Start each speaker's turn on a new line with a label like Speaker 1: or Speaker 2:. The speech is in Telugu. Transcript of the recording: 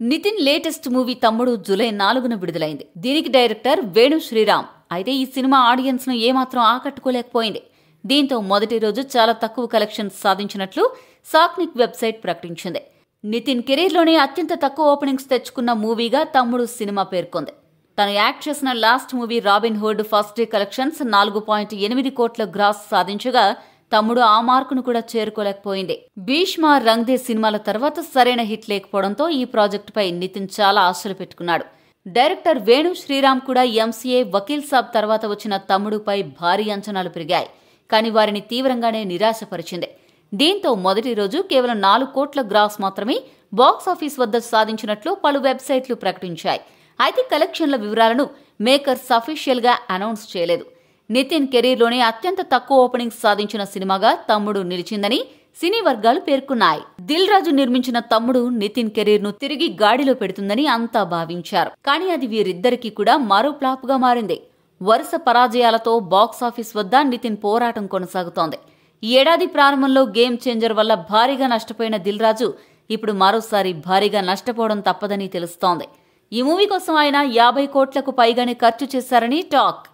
Speaker 1: నితిన్ లేటెస్ట్ మూవీ తమ్ముడు జూలై 4న విడుదలైంది. దీనికి డైరెక్టర్ వేణు శ్రీరామ్. అయితే ఈ సినిమా ఆడియన్స్ ను ఏమాత్రం ఆకట్టుకోలేకపోయింది. దీంతో మొదటి రోజు చాలా తక్కువ కలెక్షన్స్ సాధించినట్లు సాక్నిక్ వెబ్సైట్ ప్రకటించింది. నితిన్ కెరీర్లోనే అత్యంత తక్కువ ఓపెనింగ్స్ తెచ్చుకున్న మూవీగా తమ్ముడు సినిమా పేర్కొంది. తను యాక్ట్ చేసిన last movie robin hood first day collections 4.8 కోట్ల గ్రాస్ సాధించగా తమ్ముడు ఆ మార్కును కూడా చేరుకోలేకపోయింది. భీష్మ, రంగ్దే సినిమాల తర్వాత సరైన హిట్ లేకపోవడంతో ఈ ప్రాజెక్టుపై నితిన్ చాలా ఆశలు పెట్టుకున్నాడు. డైరెక్టర్ వేణు శ్రీరామ్ కూడా ఎంసీఏ, వకీల్ సాబ్ తర్వాత వచ్చిన తమ్ముడుపై భారీ అంచనాలు పెరిగాయి. కానీ వారిని తీవ్రంగానే నిరాశపరిచింది. దీంతో మొదటి రోజు కేవలం 4 కోట్ల గ్రాస్ మాత్రమే బాక్సాఫీస్ వద్ద సాధించినట్లు పలు వెబ్సైట్లు ప్రకటించాయి. అయితే కలెక్షన్ల వివరాలను మేకర్స్ అఫీషియల్ గా అనౌన్స్ చేయలేదు. నితిన్ కెరీర్లోనే అత్యంత తక్కువ ఓపెనింగ్స్ సాధించిన సినిమాగా తమ్ముడు నిలిచిందని సినీ వర్గాలు పేర్కొన్నాయి. దిల్ రాజు నిర్మించిన తమ్ముడు నితిన్ కెరీర్ ను తిరిగి గాడిలో పెడుతుందని అంతా భావించారు. కానీ అది వీరిద్దరికీ కూడా మరో ఫ్లాప్ గా మారింది. వరుస పరాజయాలతో బాక్సాఫీస్ వద్ద నితిన్ పోరాటం కొనసాగుతోంది. ఈ ఏడాది ప్రారంభంలో గేమ్ చేంజర్ వల్ల భారీగా నష్టపోయిన దిల్ రాజు ఇప్పుడు మరోసారి భారీగా నష్టపోవడం తప్పదని తెలుస్తోంది. ఈ మూవీ కోసం ఆయన 50 కోట్లకు పైగానే ఖర్చు చేశారని టాక్.